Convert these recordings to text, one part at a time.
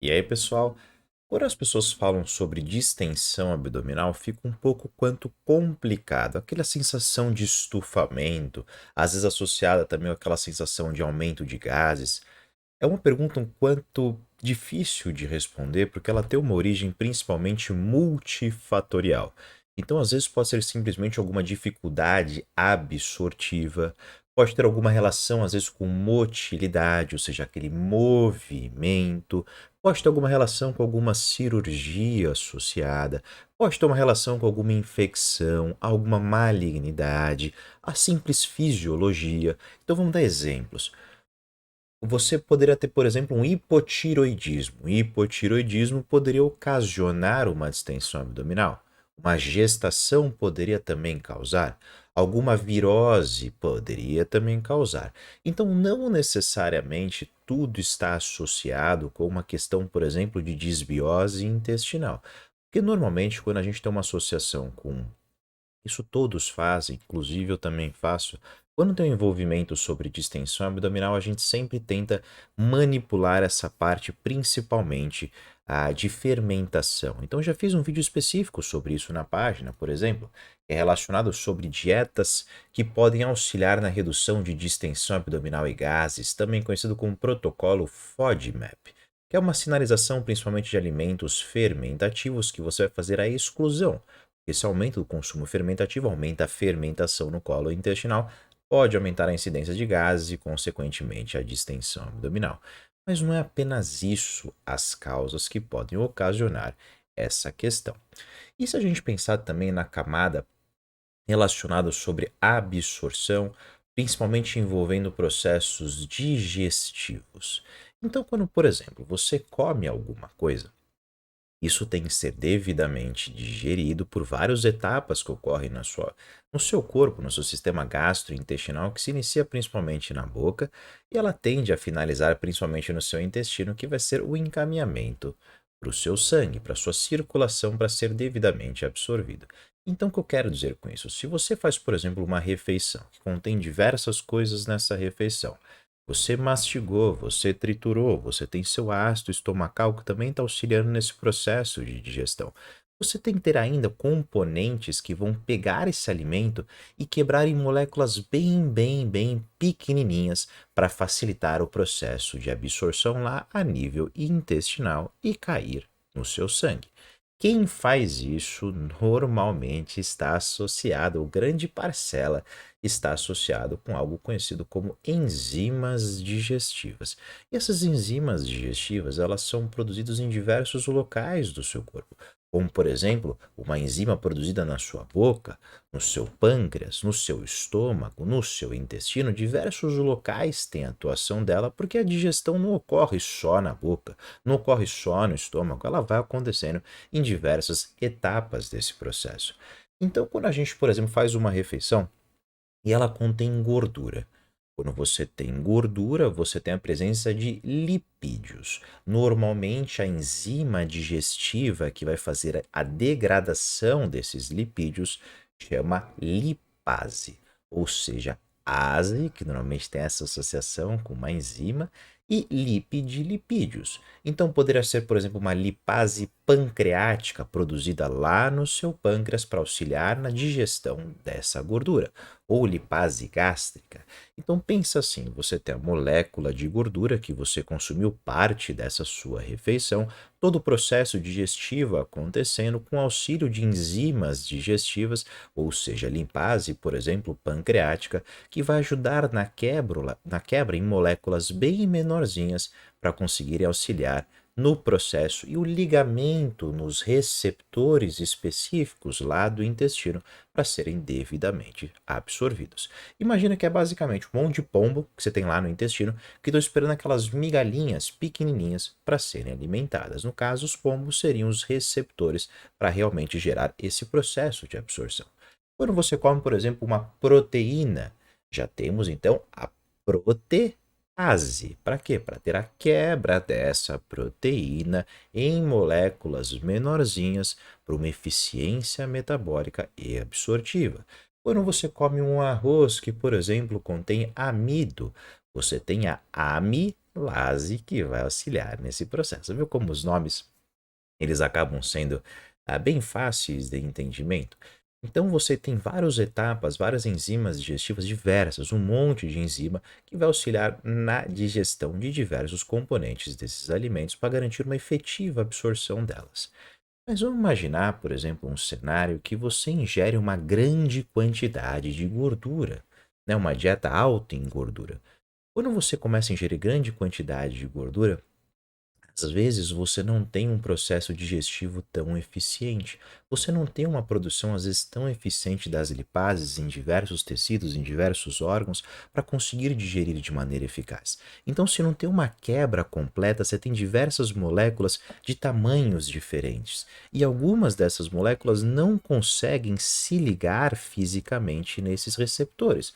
E aí, pessoal, quando as pessoas falam sobre distensão abdominal, fica um pouco quanto complicado. Aquela sensação de estufamento, às vezes associada também àquela sensação de aumento de gases. É uma pergunta um quanto difícil de responder, porque ela tem uma origem principalmente multifatorial. Então, às vezes, pode ser simplesmente alguma dificuldade absortiva, pode ter alguma relação, às vezes, com motilidade, ou seja, aquele movimento, pode ter alguma relação com alguma cirurgia associada, pode ter uma relação com alguma infecção, alguma malignidade, a simples fisiologia. Então, vamos dar exemplos. Você poderia ter, por exemplo, um hipotiroidismo. O hipotiroidismo poderia ocasionar uma distensão abdominal. Uma gestação poderia também causar. Alguma virose poderia também causar. Então, não necessariamente tudo está associado com uma questão, por exemplo, de disbiose intestinal. Porque normalmente, quando a gente tem uma associação com isso todos fazem, inclusive eu também faço. Quando tem um envolvimento sobre distensão abdominal, a gente sempre tenta manipular essa parte, principalmente a de fermentação. Então, já fiz um vídeo específico sobre isso na página, por exemplo, que é relacionado sobre dietas que podem auxiliar na redução de distensão abdominal e gases, também conhecido como protocolo FODMAP, que é uma sinalização principalmente de alimentos fermentativos que você vai fazer a exclusão. Esse aumento do consumo fermentativo aumenta a fermentação no colo intestinal, pode aumentar a incidência de gases e, consequentemente, a distensão abdominal. Mas não é apenas isso as causas que podem ocasionar essa questão. E se a gente pensar também na camada relacionada sobre absorção, principalmente envolvendo processos digestivos? Então, quando, por exemplo, você come alguma coisa, isso tem que ser devidamente digerido por várias etapas que ocorrem no seu corpo, no seu sistema gastrointestinal, que se inicia principalmente na boca e ela tende a finalizar principalmente no seu intestino, que vai ser o encaminhamento para o seu sangue, para a sua circulação, para ser devidamente absorvido. Então, o que eu quero dizer com isso? Se você faz, por exemplo, uma refeição que contém diversas coisas nessa refeição, você mastigou, você triturou, você tem seu ácido estomacal que também está auxiliando nesse processo de digestão. Você tem que ter ainda componentes que vão pegar esse alimento e quebrar em moléculas bem pequenininhas para facilitar o processo de absorção lá a nível intestinal e cair no seu sangue. Quem faz isso normalmente está associado, ou grande parcela está associado com algo conhecido como enzimas digestivas. E essas enzimas digestivas, elas são produzidas em diversos locais do seu corpo, como por exemplo, uma enzima produzida na sua boca, no seu pâncreas, no seu estômago, no seu intestino, diversos locais têm atuação dela, porque a digestão não ocorre só na boca, não ocorre só no estômago, ela vai acontecendo em diversas etapas desse processo. Então, quando a gente, por exemplo, faz uma refeição, e ela contém gordura. Quando você tem gordura, você tem a presença de lipídios. Normalmente, a enzima digestiva que vai fazer a degradação desses lipídios chama lipase, ou seja, ase, que normalmente tem essa associação com uma enzima, e lipídios. Então, poderia ser, por exemplo, uma lipase pancreática produzida lá no seu pâncreas para auxiliar na digestão dessa gordura, ou lipase gástrica. Então pensa assim, você tem a molécula de gordura que você consumiu parte dessa sua refeição, todo o processo digestivo acontecendo com auxílio de enzimas digestivas, ou seja, lipase, por exemplo, pancreática, que vai ajudar na quebra em moléculas bem menorzinhas para conseguir auxiliar no processo e o ligamento nos receptores específicos lá do intestino para serem devidamente absorvidos. Imagina que é basicamente um monte de pombo que você tem lá no intestino que estão esperando aquelas migalhinhas pequenininhas para serem alimentadas. No caso, os pombos seriam os receptores para realmente gerar esse processo de absorção. Quando você come, por exemplo, uma proteína, já temos então a protease. Para quê? Para ter a quebra dessa proteína em moléculas menorzinhas para uma eficiência metabólica e absortiva. Quando você come um arroz que, por exemplo, contém amido, você tem a lase que vai auxiliar nesse processo. Viu como os nomes eles acabam sendo bem fáceis de entendimento? Então você tem várias etapas, várias enzimas digestivas diversas, um monte de enzima que vai auxiliar na digestão de diversos componentes desses alimentos para garantir uma efetiva absorção delas. Mas vamos imaginar, por exemplo, um cenário que você ingere uma grande quantidade de gordura, né? Uma dieta alta em gordura. Quando você começa a ingerir grande quantidade de gordura, às vezes você não tem um processo digestivo tão eficiente. Você não tem uma produção, às vezes, tão eficiente das lipases em diversos tecidos, em diversos órgãos, para conseguir digerir de maneira eficaz. Então, se não tem uma quebra completa, você tem diversas moléculas de tamanhos diferentes. E algumas dessas moléculas não conseguem se ligar fisicamente nesses receptores.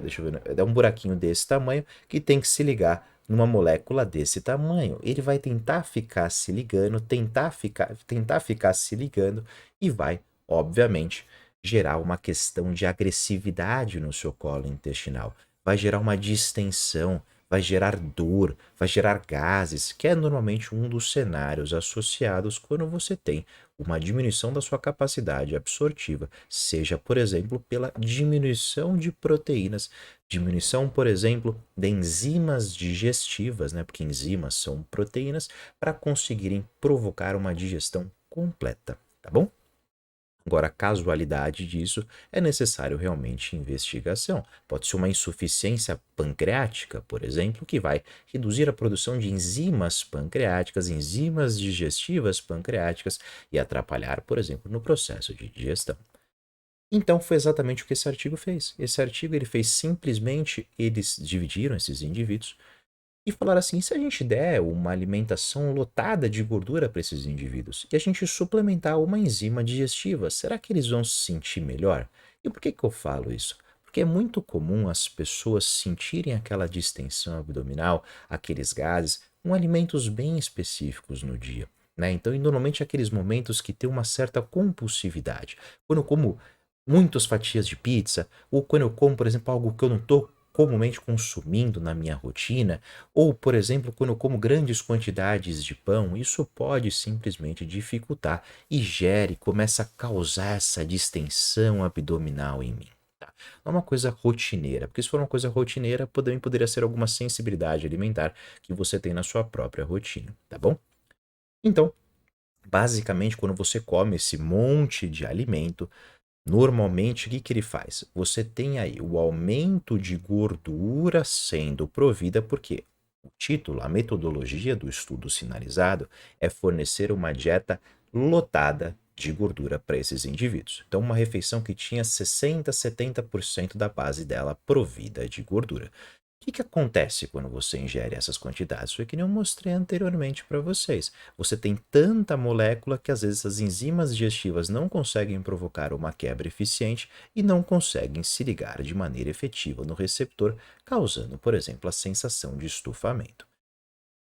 Deixa eu ver, é um buraquinho desse tamanho que tem que se ligar numa molécula desse tamanho. Ele vai tentar ficar se ligando, tentar ficar se ligando e vai, obviamente, gerar uma questão de agressividade no seu colo intestinal. Vai gerar uma distensão, vai gerar dor, vai gerar gases, que é normalmente um dos cenários associados quando você tem uma diminuição da sua capacidade absortiva, seja, por exemplo, pela diminuição de proteínas. Diminuição, por exemplo, de enzimas digestivas, né? Porque enzimas são proteínas para conseguirem provocar uma digestão completa, tá bom? Agora, a casualidade disso é necessário realmente investigação. Pode ser uma insuficiência pancreática, por exemplo, que vai reduzir a produção de enzimas pancreáticas, enzimas digestivas pancreáticas e atrapalhar, por exemplo, no processo de digestão. Então foi exatamente o que esse artigo fez. Esse artigo ele fez simplesmente, eles dividiram esses indivíduos e falaram assim: se a gente der uma alimentação lotada de gordura para esses indivíduos e a gente suplementar uma enzima digestiva, será que eles vão se sentir melhor? E por que que eu falo isso? Porque é muito comum as pessoas sentirem aquela distensão abdominal, aqueles gases, com alimentos bem específicos no dia. Né? Então, e normalmente aqueles momentos que tem uma certa compulsividade. Quando eu como muitas fatias de pizza, ou quando eu como, por exemplo, algo que eu não estou comumente consumindo na minha rotina, ou, por exemplo, quando eu como grandes quantidades de pão, isso pode simplesmente dificultar e começa a causar essa distensão abdominal em mim. Tá? Não é uma coisa rotineira, porque se for uma coisa rotineira, também poderia ser alguma sensibilidade alimentar que você tem na sua própria rotina, tá bom? Então, basicamente, quando você come esse monte de alimento, normalmente, o que que ele faz? Você tem aí o aumento de gordura sendo provida, porque o título, a metodologia do estudo sinalizado é fornecer uma dieta lotada de gordura para esses indivíduos. Então, uma refeição que tinha 60, 70% da base dela provida de gordura. O que que acontece quando você ingere essas quantidades? Foi que nem eu mostrei anteriormente para vocês. Você tem tanta molécula que às vezes as enzimas digestivas não conseguem provocar uma quebra eficiente e não conseguem se ligar de maneira efetiva no receptor, causando, por exemplo, a sensação de estufamento.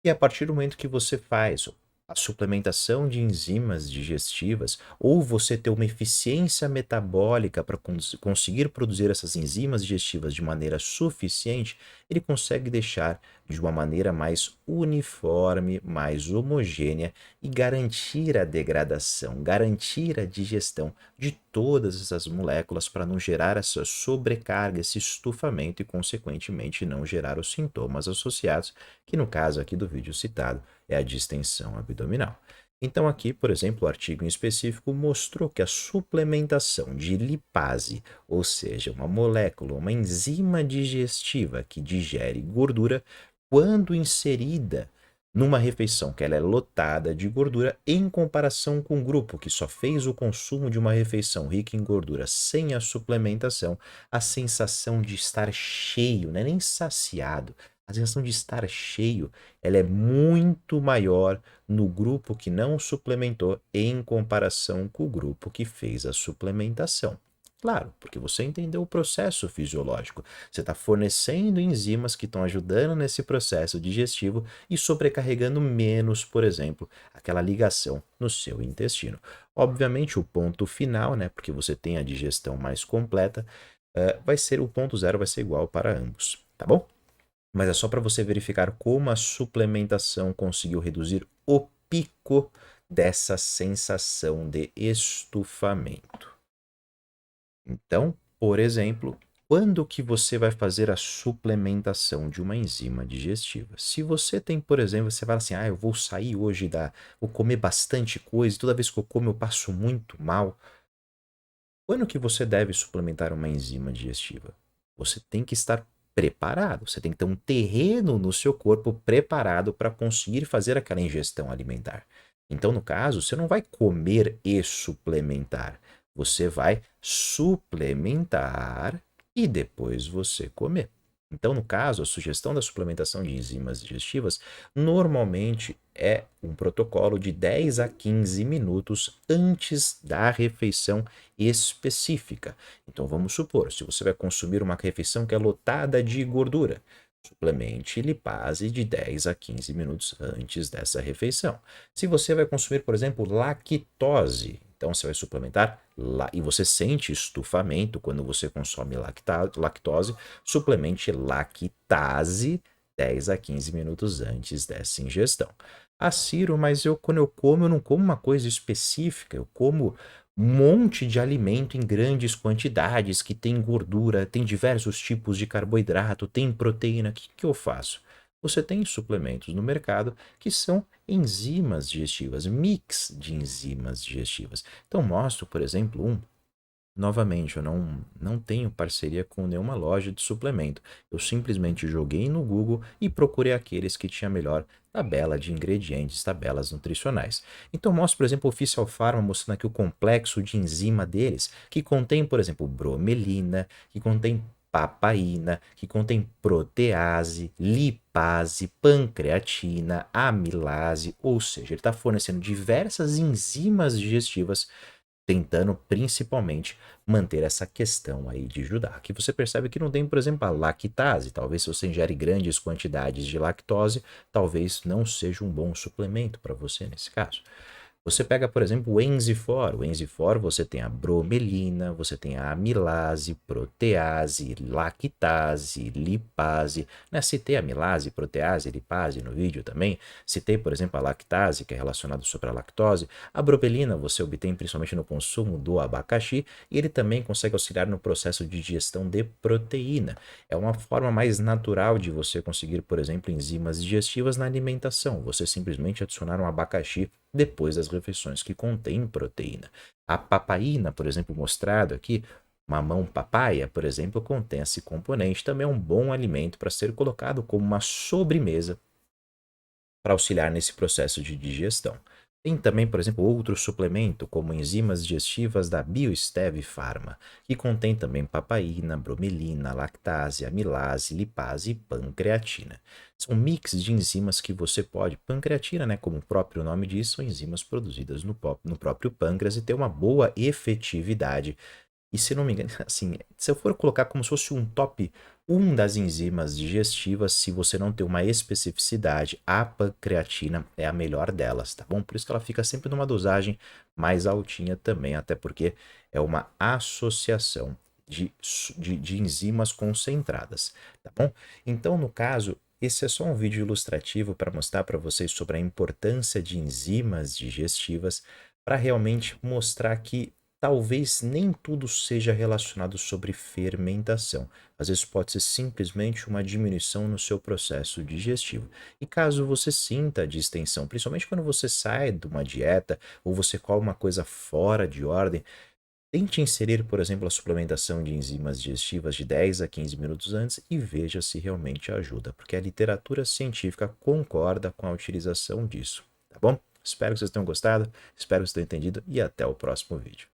E a partir do momento que você faz a suplementação de enzimas digestivas, ou você ter uma eficiência metabólica para conseguir produzir essas enzimas digestivas de maneira suficiente, ele consegue deixar de uma maneira mais uniforme, mais homogênea e garantir a degradação, garantir a digestão de todas essas moléculas para não gerar essa sobrecarga, esse estufamento e, consequentemente, não gerar os sintomas associados, que no caso aqui do vídeo citado é a distensão abdominal. Então aqui, por exemplo, o artigo em específico mostrou que a suplementação de lipase, ou seja, uma molécula, uma enzima digestiva que digere gordura, quando inserida numa refeição que ela é lotada de gordura, em comparação com um grupo que só fez o consumo de uma refeição rica em gordura sem a suplementação, a sensação de estar cheio, não é nem saciado, a sensação de estar cheio, ela é muito maior no grupo que não suplementou em comparação com o grupo que fez a suplementação. Claro, porque você entendeu o processo fisiológico. Você está fornecendo enzimas que estão ajudando nesse processo digestivo e sobrecarregando menos, por exemplo, aquela ligação no seu intestino. Obviamente, o ponto final, né, porque você tem a digestão mais completa, vai ser o ponto zero, vai ser igual para ambos, tá bom? mas é só para você verificar como a suplementação conseguiu reduzir o pico dessa sensação de estufamento. Então, por exemplo, quando que você vai fazer a suplementação de uma enzima digestiva? Se você tem, por exemplo, você fala assim, eu vou sair hoje vou comer bastante coisa, e toda vez que eu como eu passo muito mal. Quando que você deve suplementar uma enzima digestiva? Você tem que estar preparado, você tem que ter um terreno no seu corpo preparado para conseguir fazer aquela ingestão alimentar. Então, no caso, você não vai comer e suplementar, você vai suplementar e depois você comer. Então, no caso, a sugestão da suplementação de enzimas digestivas normalmente é um protocolo de 10 a 15 minutos antes da refeição específica. Então vamos supor, se você vai consumir uma refeição que é lotada de gordura, suplemente lipase de 10 a 15 minutos antes dessa refeição. Se você vai consumir, por exemplo, lactose, então você vai suplementar e você sente estufamento quando você consome lactose, suplemente lactase 10 a 15 minutos antes dessa ingestão. Ciro, mas quando eu como, eu não como uma coisa específica, eu como um monte de alimento em grandes quantidades que tem gordura, tem diversos tipos de carboidrato, tem proteína. O que que eu faço? Você tem suplementos no mercado que são enzimas digestivas, mix de enzimas digestivas. Então, mostro, por exemplo, novamente, eu não tenho parceria com nenhuma loja de suplemento. Eu simplesmente joguei no Google e procurei aqueles que tinha melhor tabela de ingredientes, tabelas nutricionais. Então, mostro, por exemplo, o Official Pharma mostrando aqui o complexo de enzima deles, que contém, por exemplo, bromelina, que contém papaína, que contém protease, lipase, pancreatina, amilase, ou seja, ele está fornecendo diversas enzimas digestivas tentando principalmente manter essa questão aí de Judá. Aqui você percebe que não tem, por exemplo, a lactase. Talvez se você ingere grandes quantidades de lactose, talvez não seja um bom suplemento para você nesse caso. Você pega, por exemplo, o Enzifor. O Enzifor você tem a bromelina, você tem a amilase, protease, lactase, lipase. Né? Citei a amilase, protease, lipase no vídeo também. Citei, por exemplo, a lactase, que é relacionado sobre a lactose. A bromelina você obtém principalmente no consumo do abacaxi e ele também consegue auxiliar no processo de digestão de proteína. É uma forma mais natural de você conseguir, por exemplo, enzimas digestivas na alimentação. Você simplesmente adicionar um abacaxi depois das refeições que contêm proteína. A papaína, por exemplo, mostrado aqui, mamão papaya, por exemplo, contém esse componente, também é um bom alimento para ser colocado como uma sobremesa para auxiliar nesse processo de digestão. Tem também, por exemplo, outro suplemento, como enzimas digestivas da Biostev Pharma, que contém também papaína, bromelina, lactase, amilase, lipase e pancreatina. São mix de enzimas que você pode. Pancreatina, né, como o próprio nome diz, são enzimas produzidas no próprio pâncreas e tem uma boa efetividade. E se não me engano, assim, se eu for colocar como se fosse um top 1 das enzimas digestivas, se você não tem uma especificidade, a pancreatina é a melhor delas, tá bom? Por isso que ela fica sempre numa dosagem mais altinha também, até porque é uma associação de enzimas concentradas, tá bom? Então, no caso, esse é só um vídeo ilustrativo para mostrar para vocês sobre a importância de enzimas digestivas, para realmente mostrar que talvez nem tudo seja relacionado sobre fermentação. Às vezes pode ser simplesmente uma diminuição no seu processo digestivo. E caso você sinta distensão, principalmente quando você sai de uma dieta ou você come uma coisa fora de ordem, tente inserir, por exemplo, a suplementação de enzimas digestivas de 10 a 15 minutos antes e veja se realmente ajuda, porque a literatura científica concorda com a utilização disso, tá bom? Espero que vocês tenham gostado, espero que vocês tenham entendido e até o próximo vídeo.